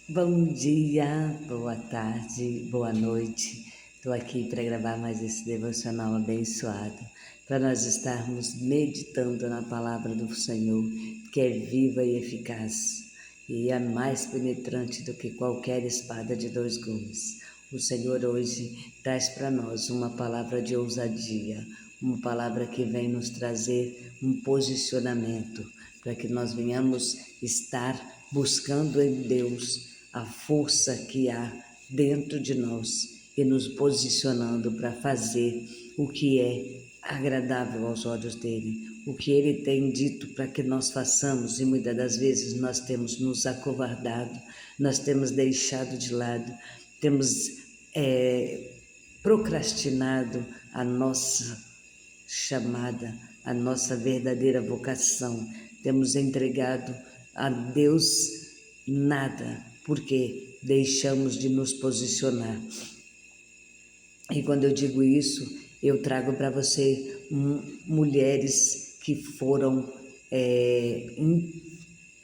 Bom dia, boa tarde, boa noite. Estou aqui para gravar mais esse devocional abençoado, para nós estarmos meditando na palavra do Senhor, que é viva e eficaz, e é mais penetrante do que qualquer espada de dois gumes. O Senhor hoje traz para nós uma palavra de ousadia, uma palavra que vem nos trazer um posicionamento, para que nós venhamos estar buscando em Deus a força que há dentro de nós e nos posicionando para fazer o que é agradável aos olhos dele, o que ele tem dito para que nós façamos, e muitas das vezes nós temos nos acovardado, nós temos deixado de lado, temos procrastinado a nossa chamada, a nossa verdadeira vocação, temos entregado a Deus nada, porque deixamos de nos posicionar. E quando eu digo isso, eu trago para você mulheres que foram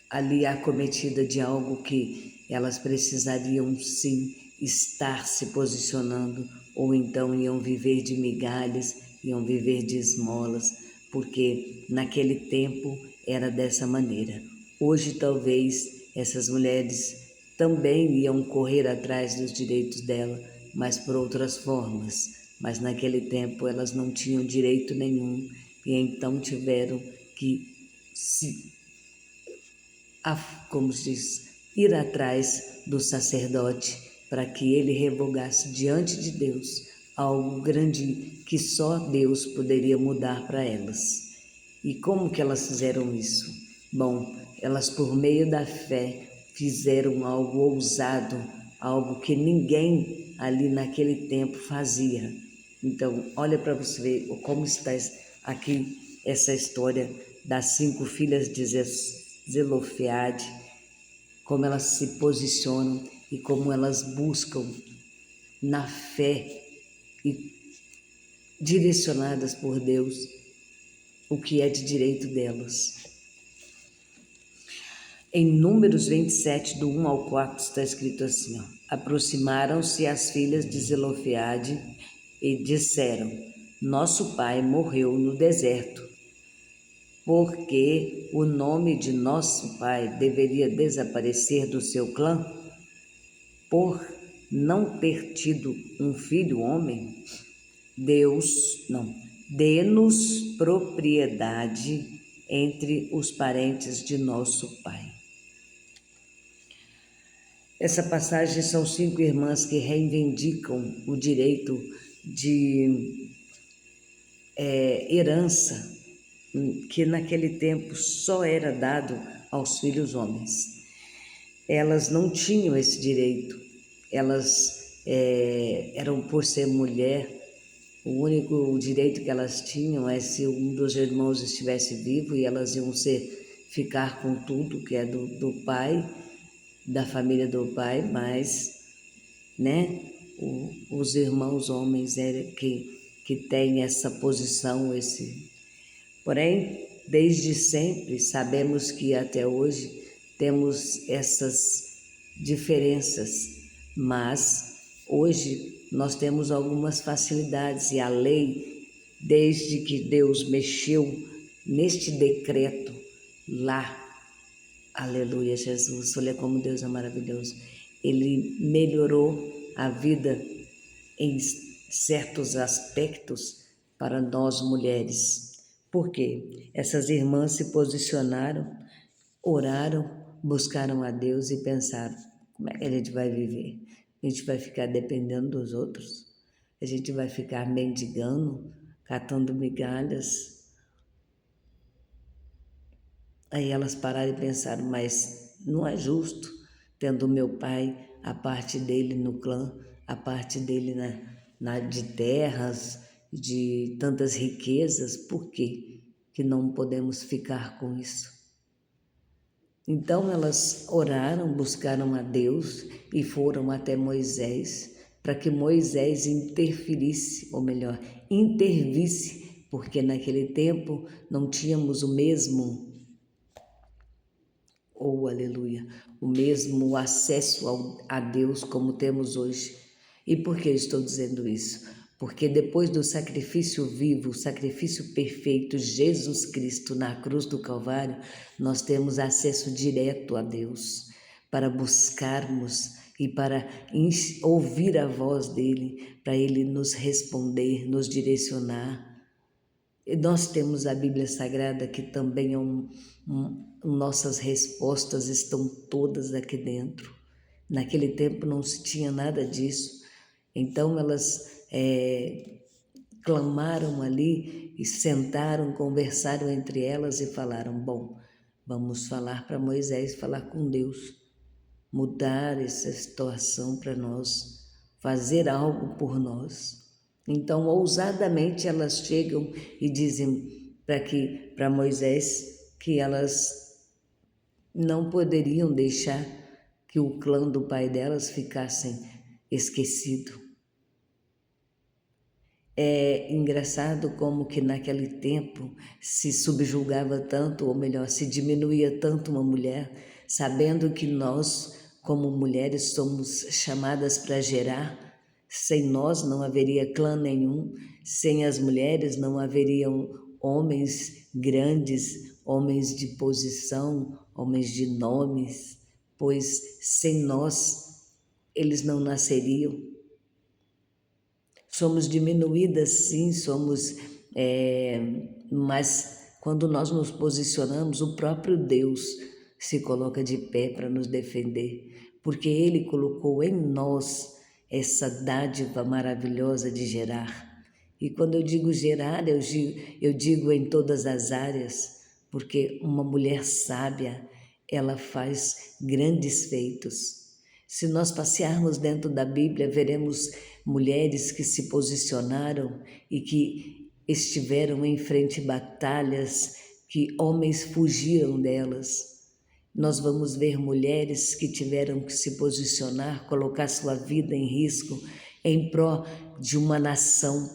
ali acometidas de algo que elas precisariam sim estar se posicionando, ou então iam viver de migalhas, iam viver de esmolas, porque naquele tempo era dessa maneira. Hoje talvez essas mulheres também iam correr atrás dos direitos dela, mas por outras formas. Mas naquele tempo elas não tinham direito nenhum e então tiveram que como se diz, ir atrás do sacerdote para que ele revogasse diante de Deus algo grande que só Deus poderia mudar para elas. E como que elas fizeram isso? Bom, elas por meio da fé fizeram algo ousado, algo que ninguém ali naquele tempo fazia. Então, olha para você ver como está aqui essa história das 5 filhas de Zelofeade, como elas se posicionam e como elas buscam na fé e direcionadas por Deus o que é de direito delas. Em Números 27, do 1 ao 4, está escrito assim, ó: aproximaram-se as filhas de Zelofeade e disseram: nosso pai morreu no deserto, porque o nome de nosso pai deveria desaparecer do seu clã, por não ter tido um filho homem? Dê-nos propriedade entre os parentes de nosso pai. Essa passagem são 5 irmãs que reivindicam o direito de herança que naquele tempo só era dado aos filhos homens. Elas não tinham esse direito, elas eram, por ser mulher, o único direito que elas tinham é se um dos irmãos estivesse vivo, e elas iam ficar com tudo que é do pai, da família do pai, mas os irmãos homens que têm essa posição, Porém, desde sempre sabemos que até hoje temos essas diferenças, mas hoje nós temos algumas facilidades, e a lei, desde que Deus mexeu neste decreto lá, aleluia, Jesus, olha como Deus é maravilhoso, ele melhorou a vida em certos aspectos para nós mulheres. Por quê? Essas irmãs se posicionaram, oraram, buscaram a Deus e pensaram: como é que a gente vai viver? A gente vai ficar dependendo dos outros? A gente vai ficar mendigando, catando migalhas? Aí elas pararam e pensaram: mas não é justo, tendo meu pai, a parte dele no clã, a parte dele de terras, de tantas riquezas, por que não podemos ficar com isso? Então elas oraram, buscaram a Deus e foram até Moisés, para que Moisés interferisse, ou melhor, intervisse, porque naquele tempo não tínhamos ou aleluia, o mesmo acesso a Deus como temos hoje. E por que eu estou dizendo isso? Porque depois do sacrifício vivo, o sacrifício perfeito, Jesus Cristo na cruz do Calvário, nós temos acesso direto a Deus para buscarmos e para ouvir a voz dele, para ele nos responder, nos direcionar. E nós temos a Bíblia Sagrada, que também nossas respostas estão todas aqui dentro. Naquele tempo não se tinha nada disso, então elas clamaram ali e sentaram, conversaram entre elas e falaram: bom, vamos falar para Moisés, falar com Deus, mudar essa situação para nós, fazer algo por nós. Então, ousadamente, elas chegam e dizem para Moisés que elas não poderiam deixar que o clã do pai delas ficassem esquecido. É engraçado como que naquele tempo se subjugava tanto, ou melhor, se diminuía tanto uma mulher, sabendo que nós, como mulheres, somos chamadas para gerar. Sem nós não haveria clã nenhum, sem as mulheres não haveriam homens grandes, homens de posição, homens de nomes, pois sem nós eles não nasceriam. Somos diminuídas, sim, mas quando nós nos posicionamos, o próprio Deus se coloca de pé para nos defender, porque Ele colocou em nós essa dádiva maravilhosa de gerar. E quando eu digo gerar, eu digo em todas as áreas, porque uma mulher sábia, ela faz grandes feitos. Se nós passearmos dentro da Bíblia, veremos mulheres que se posicionaram e que estiveram em frente a batalhas que homens fugiram delas. Nós vamos ver mulheres que tiveram que se posicionar, colocar sua vida em risco em pró de uma nação,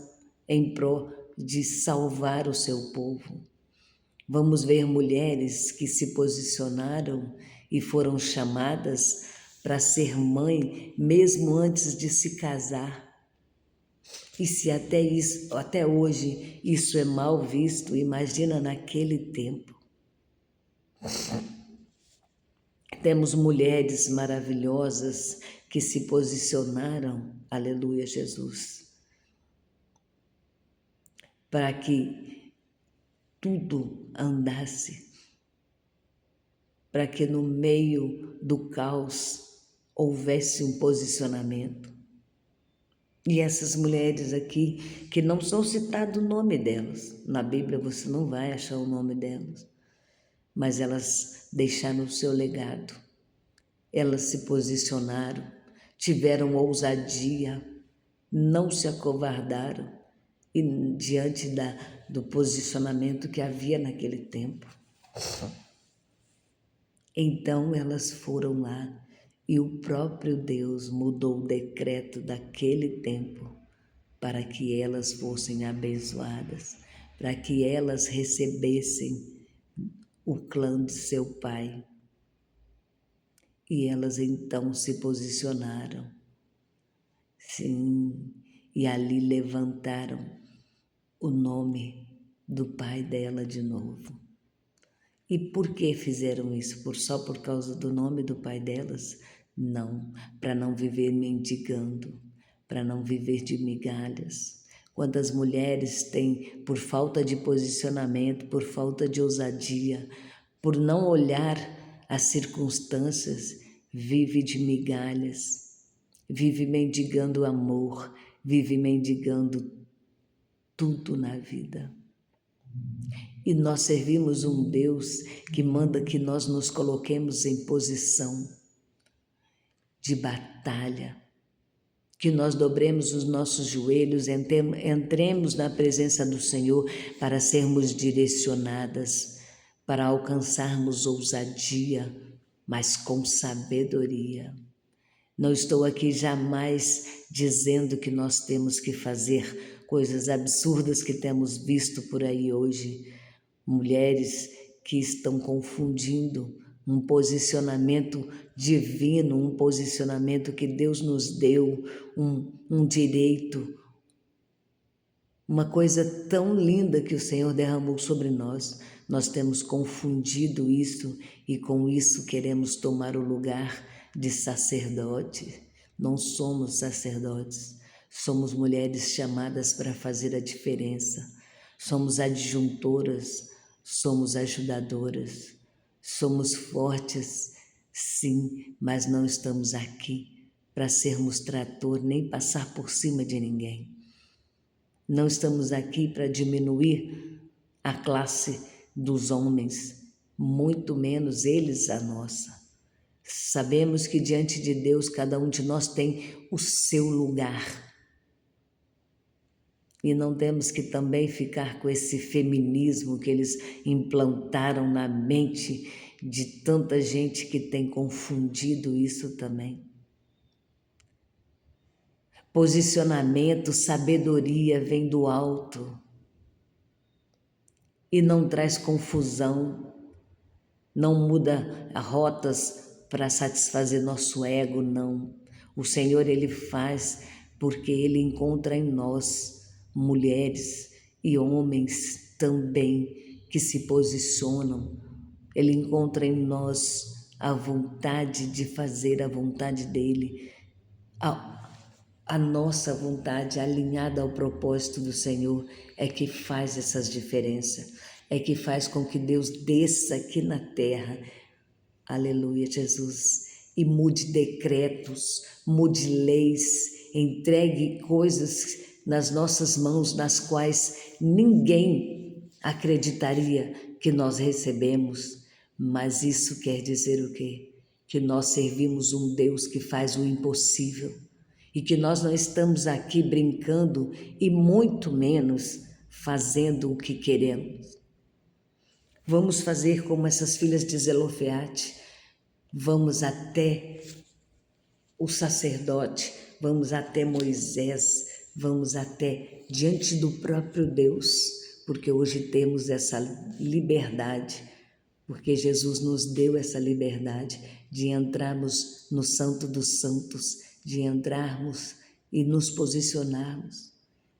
em pró de salvar o seu povo. Vamos ver mulheres que se posicionaram e foram chamadas para ser mãe mesmo antes de se casar. E se até hoje isso é mal visto, imagina naquele tempo. Temos mulheres maravilhosas que se posicionaram, aleluia, Jesus, para que tudo andasse, para que no meio do caos houvesse um posicionamento. E essas mulheres aqui, que não são citado o nome delas, na Bíblia você não vai achar o nome delas, mas elas deixaram o seu legado, elas se posicionaram, tiveram ousadia, não se acovardaram e diante do posicionamento que havia naquele tempo. Então elas foram lá e o próprio Deus mudou o decreto daquele tempo para que elas fossem abençoadas, para que elas recebessem o clã de seu pai. E elas então se posicionaram, sim, e ali levantaram o nome do pai dela de novo. E por que fizeram isso? Só por causa do nome do pai delas? Não, para não viver mendigando, para não viver de migalhas. Quantas mulheres têm, por falta de posicionamento, por falta de ousadia, por não olhar as circunstâncias, vive de migalhas, vive mendigando amor, vive mendigando tudo na vida. E nós servimos um Deus que manda que nós nos coloquemos em posição de batalha, que nós dobremos os nossos joelhos, entremos na presença do Senhor para sermos direcionadas, para alcançarmos ousadia, mas com sabedoria. Não estou aqui jamais dizendo que nós temos que fazer coisas absurdas que temos visto por aí hoje, mulheres que estão confundindo um posicionamento divino, um posicionamento que Deus nos deu, um direito, uma coisa tão linda que o Senhor derramou sobre nós. Nós temos confundido isso e com isso queremos tomar o lugar de sacerdote. Não somos sacerdotes, somos mulheres chamadas para fazer a diferença. Somos adjuntoras, somos ajudadoras, somos fortes, sim, mas não estamos aqui para sermos trator nem passar por cima de ninguém. Não estamos aqui para diminuir a classe dos homens, muito menos eles a nossa. Sabemos que diante de Deus cada um de nós tem o seu lugar. E não temos que também ficar com esse feminismo que eles implantaram na mente de tanta gente que tem confundido isso também. Posicionamento, sabedoria vem do alto e não traz confusão, não muda rotas para satisfazer nosso ego, não. O Senhor, Ele faz porque Ele encontra em nós mulheres e homens também que se posicionam. Ele encontra em nós a vontade de fazer a vontade dEle, a nossa vontade alinhada ao propósito do Senhor é que faz essas diferenças, é que faz com que Deus desça aqui na terra, aleluia, Jesus, e mude decretos, mude leis, entregue coisas nas nossas mãos, nas quais ninguém acreditaria que nós recebemos, mas isso quer dizer o quê? Que nós servimos um Deus que faz o impossível. E que nós não estamos aqui brincando e muito menos fazendo o que queremos. Vamos fazer como essas filhas de Zelofeate, vamos até o sacerdote, vamos até Moisés, vamos até diante do próprio Deus, porque hoje temos essa liberdade, porque Jesus nos deu essa liberdade de entrarmos no Santo dos Santos, de entrarmos e nos posicionarmos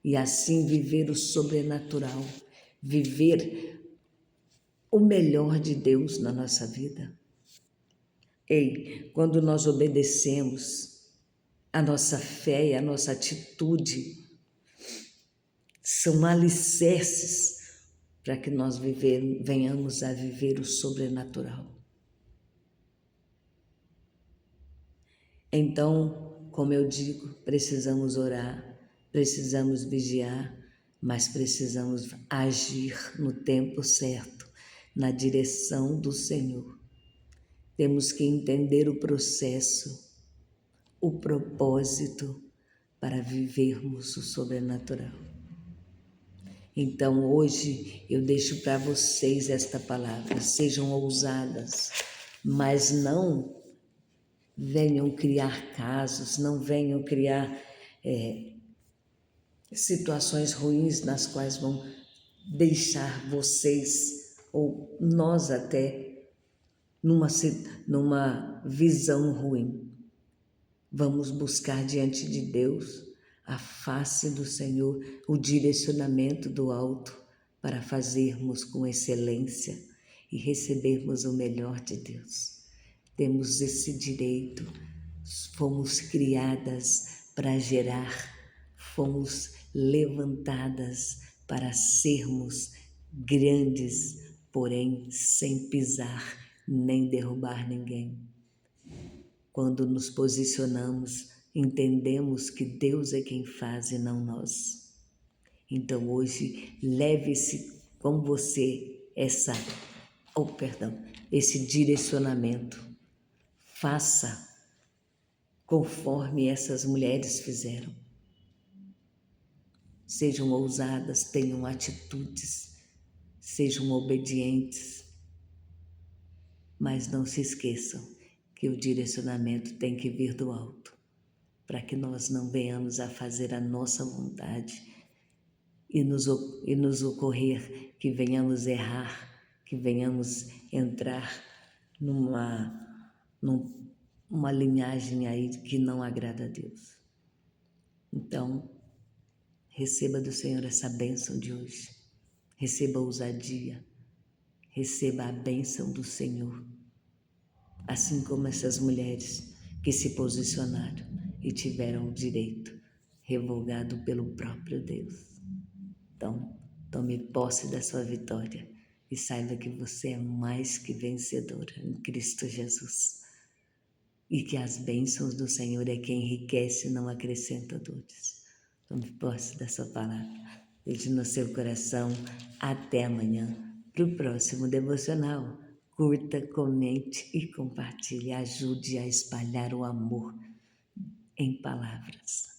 e assim viver o sobrenatural, viver o melhor de Deus na nossa vida. Ei, quando nós obedecemos, a nossa fé e a nossa atitude são alicerces para que nós venhamos a viver o sobrenatural. Então, como eu digo, precisamos orar, precisamos vigiar, mas precisamos agir no tempo certo, na direção do Senhor. Temos que entender o processo, o propósito para vivermos o sobrenatural. Então, hoje eu deixo para vocês esta palavra: sejam ousadas, mas não venham criar casos, não venham criar situações ruins nas quais vão deixar vocês ou nós até numa visão ruim. Vamos buscar diante de Deus a face do Senhor, o direcionamento do alto para fazermos com excelência e recebermos o melhor de Deus. Temos esse direito, fomos criadas para gerar, fomos levantadas para sermos grandes, porém sem pisar nem derrubar ninguém. Quando nos posicionamos, entendemos que Deus é quem faz e não nós. Então hoje, leve-se com você esse direcionamento. Faça conforme essas mulheres fizeram. Sejam ousadas, tenham atitudes, sejam obedientes, mas não se esqueçam que o direcionamento tem que vir do alto, para que nós não venhamos a fazer a nossa vontade e nos ocorrer que venhamos errar, que venhamos entrar numa linhagem aí que não agrada a Deus. Então, receba do Senhor essa bênção de hoje. Receba a ousadia. Receba a bênção do Senhor. Assim como essas mulheres que se posicionaram e tiveram o direito revogado pelo próprio Deus. Então, tome posse da sua vitória e saiba que você é mais que vencedora em Cristo Jesus. E que as bênçãos do Senhor é quem enriquece e não acrescenta dores. Tome posse dessa palavra. Deixe no seu coração. Até amanhã para o próximo devocional. Curta, comente e compartilhe. Ajude a espalhar o amor em palavras.